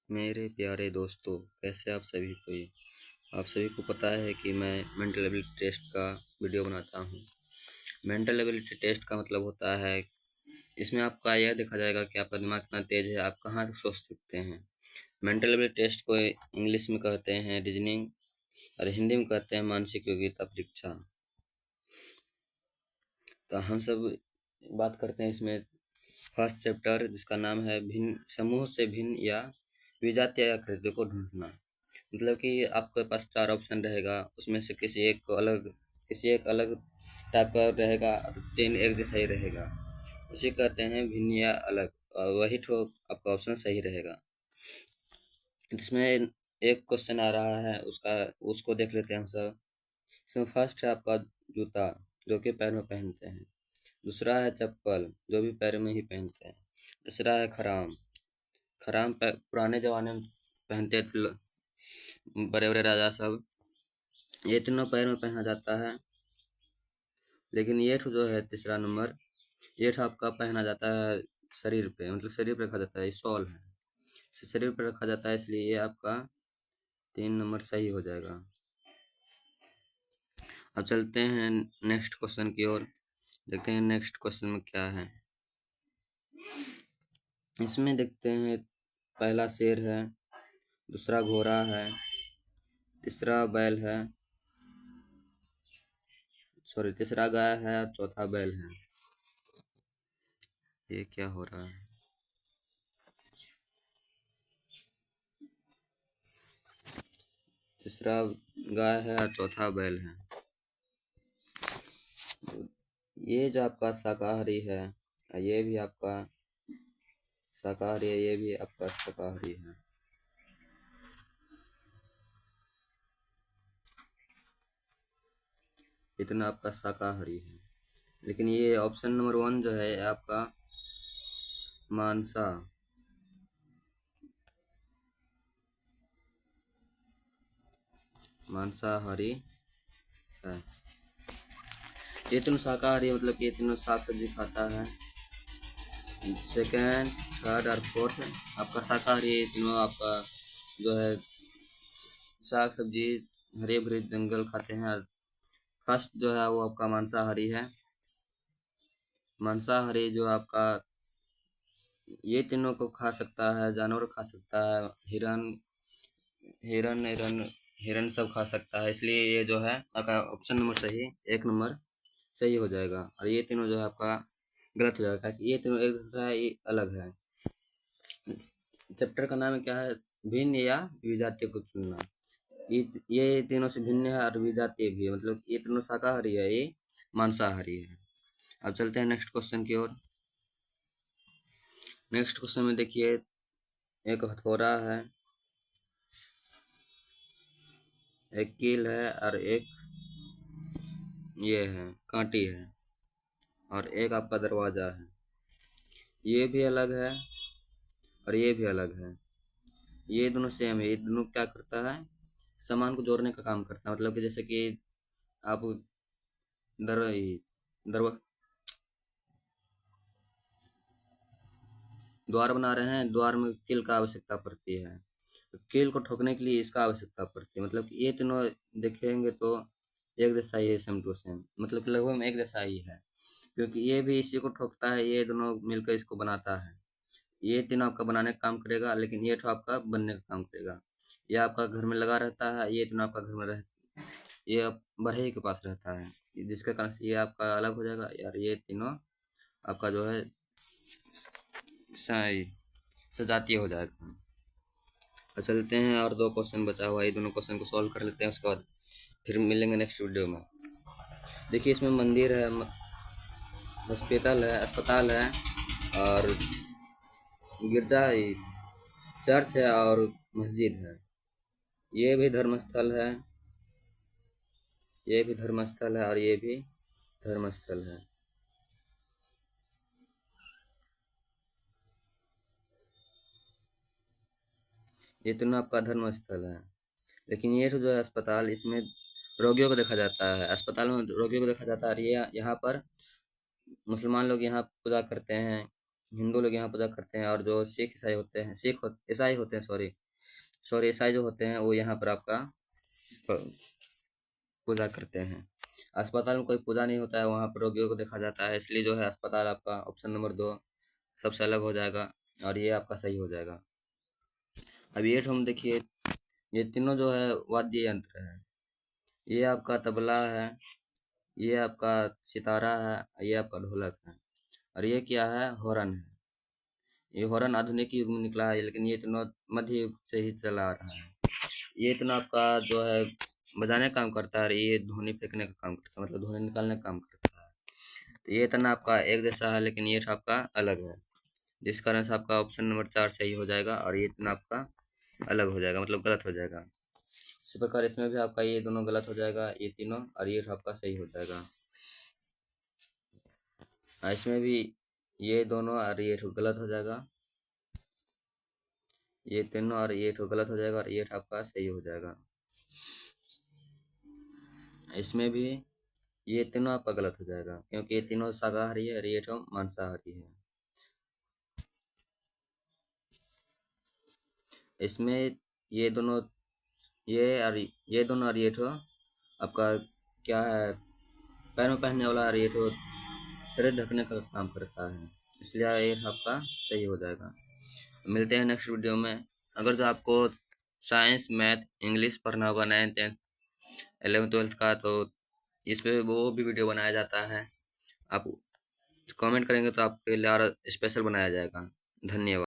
मेरे प्यारे दोस्तों, कैसे आप सभी आप सभी को पता है कि मैं मेंटल एबिलिटी टेस्ट का वीडियो बनाता हूँ। मेंटल एबिलिटी टेस्ट का मतलब होता है, इसमें आपका यह देखा जाएगा कि आपका दिमाग कितना तेज है, आप कहाँ तक सोच सकते हैं। मेंटल एबिलिटी टेस्ट को इंग्लिश में कहते हैं रीजनिंग और हिंदी में कहते हैं मानसिक योग्यता परीक्षा। तो हम सब बात करते हैं इसमें फर्स्ट चैप्टर, जिसका नाम है भिन्न समूह से भिन्न या विजातीय आकृतियों को ढूंढना। मतलब कि आपके पास 4 ऑप्शन रहेगा, उसमें से किसी एक अलग टाइप का रहेगा और 3 एक जैसा ही रहेगा। उसे कहते हैं भिन्न या अलग, और वही ठो आपका ऑप्शन सही रहेगा। जिसमें एक क्वेश्चन आ रहा है, उसको देख लेते हैं हम सब। इसमें फर्स्ट है आपका जूता, जो कि पैर में पहनते हैं। दूसरा है चप्पल, जो भी पैर में ही पहनते हैं। तीसरा है खराम, पुराने ज़माने में पहनते थे बड़े बड़े राजा सब। ये तीनों पैर में पहना जाता है। लेकिन ये जो है तीसरा नंबर, ये आपका पहना जाता है शरीर पे, मतलब शरीर पे रखा जाता है, शॉल है, इसे शरीर पे रखा जाता है, इसलिए ये आपका 3 नंबर सही हो जाएगा। अब चलते हैं नेक्स्ट क्वेश्चन की ओर, देखते हैं नेक्स्ट क्वेश्चन में क्या है। इसमें देखते हैं पहला शेर है, दूसरा घोड़ा है, तीसरा बैल है, तीसरा गाय है और चौथा बैल है। ये क्या हो रहा है? तीसरा गाय है और चौथा बैल है। ये जो आपका शाकाहारी है, ये भी आपका शाकाहारी है, ये भी आपका शाकाहारी है। इतना आपका शाकाहारी है। लेकिन ये ऑप्शन नंबर 1 जो है आपका मांसाहारी है। ये तीनों शाकाहारी, मतलब कि ये तीनों साग सब्जी खाता है। सेकेंड, थर्ड और फोर्थ आपका शाकाहारी है। तीनों आपका जो है साग सब्जी, हरे भरे जंगल खाते हैं। और फर्स्ट जो है वो आपका मांसाहारी है। मांसाहारी जो आपका ये तीनों को खा सकता है, जानवर खा सकता है, हिरन हिरन हिरन हिरन सब खा सकता है। इसलिए ये जो है आपका ऑप्शन नंबर सही, 1 नंबर सही हो जाएगा। और ये तीनों जो है आपका गलत हो जाएगा, कि ये तीनों एक दूसरा है, ये अलग है। चैप्टर का नाम क्या है? भिन्न या विजातीय को चुनना। ये तीनों से भिन्न है और विजातीय भी है, मतलब ये तीनों शाकाहारी है, ये मांसाहारी है। अब चलते हैं नेक्स्ट क्वेश्चन की ओर। नेक्स्ट क्वेश्चन में देखिए, एक हथौड़ा है, एक कील है और एक ये है कांटी है, और एक आपका दरवाजा है। ये भी अलग है और ये भी अलग है। ये दोनों सेम है। ये दोनों क्या करता है? सामान को जोड़ने का काम करता है। मतलब कि जैसे कि आप दर दरवा द्वार बना रहे हैं, द्वार में कील का आवश्यकता पड़ती है, तो कील को ठोकने के लिए इसका आवश्यकता पड़ती है। मतलब कि ये तीनों देखेंगे तो एक जैसा ही है, सेम टू सेम, मतलब कि लगभग एक जैसा ही है, क्योंकि ये भी इसी को ठोकता है, ये दोनों मिलकर इसको बनाता है। ये तीनों आपका बनाने का काम करेगा, लेकिन ये तो आपका बनने का काम करेगा। ये आपका घर में लगा रहता है, ये तीनों आपका घर में ये बढ़ई के पास रहता है, जिसके कारण से ये आपका अलग हो जाएगा। यार ये तीनों आपका जो है सही सजातीय हो जाएगा। और चलते हैं, और 2 क्वेश्चन बचा हुआ है, ये दोनों क्वेश्चन को सॉल्व कर लेते हैं, उसके बाद फिर मिलेंगे नेक्स्ट वीडियो में। देखिए इसमें मंदिर है, हॉस्पिटल है, अस्पताल है, और गिरजा चर्च है और मस्जिद है। ये भी धर्मस्थल है, ये भी धर्मस्थल है, और ये भी धर्मस्थल है। ये तीनों आपका धर्मस्थल है। लेकिन ये जो है अस्पताल, इसमें रोगियों को देखा जाता है। अस्पताल में रोगियों को देखा जाता है। और ये यहाँ पर मुसलमान लोग यहाँ पूजा करते हैं, हिंदू लोग यहाँ पूजा करते हैं, और जो सिख ईसाई होते हैं, ईसाई होते हैं, सॉरी सॉरी ईसाई जो होते हैं वो यहाँ पर आपका प- पूजा करते हैं। अस्पताल में कोई पूजा नहीं होता है, वहाँ पर रोगियों को देखा जाता है, इसलिए जो है अस्पताल आपका ऑप्शन नंबर 2 सबसे अलग हो जाएगा, और ये आपका सही हो जाएगा। अब ये हम देखिए, ये तीनों जो है वाद्य यंत्र है। ये आपका तबला है, ये आपका सितारा है, ये आपका ढोलक है, और ये क्या है, हॉर्न है। ये हॉर्न आधुनिक युग में निकला है, लेकिन ये तीनों मध्य युग से ही चला आ रहा है। ये इतना आपका जो है बजाने का काम करता है, और ये ध्वनि फेंकने का काम करता है, मतलब ध्वनि निकालने का काम करता है। तो ये इतना आपका एक जैसा है, लेकिन ये आपका अलग है, जिस कारण से आपका ऑप्शन नंबर 4 सही हो जाएगा, और ये इतना आपका अलग हो जाएगा, मतलब गलत हो जाएगा। इसी प्रकार इसमें भी आपका ये दोनों गलत हो जाएगा, ये तीनों, और ये आपका सही हो जाएगा। इसमें भी ये दोनों और ये गलत हो जाएगा, ये तीनों और ये गलत हो जाएगा, और ये आपका सही हो जाएगा। इसमें भी ये तीनों आपका गलत हो जाएगा, क्योंकि ये तीनों शाकाहारी है, और ये मांसाहारी है। इसमें ये दोनों, ये दोनों और ये आपका क्या है, पैर में पहनने वाला, और ये शरीर ढकने का काम करता है, इसलिए ये आपका सही हो जाएगा। मिलते हैं नेक्स्ट वीडियो में। अगर जो आपको साइंस, मैथ, इंग्लिश पढ़ना होगा 9th 10th 11th 12th का, तो इस पे वो भी वीडियो बनाया जाता है। आप कमेंट करेंगे तो आपके लिए और स्पेशल बनाया जाएगा। धन्यवाद।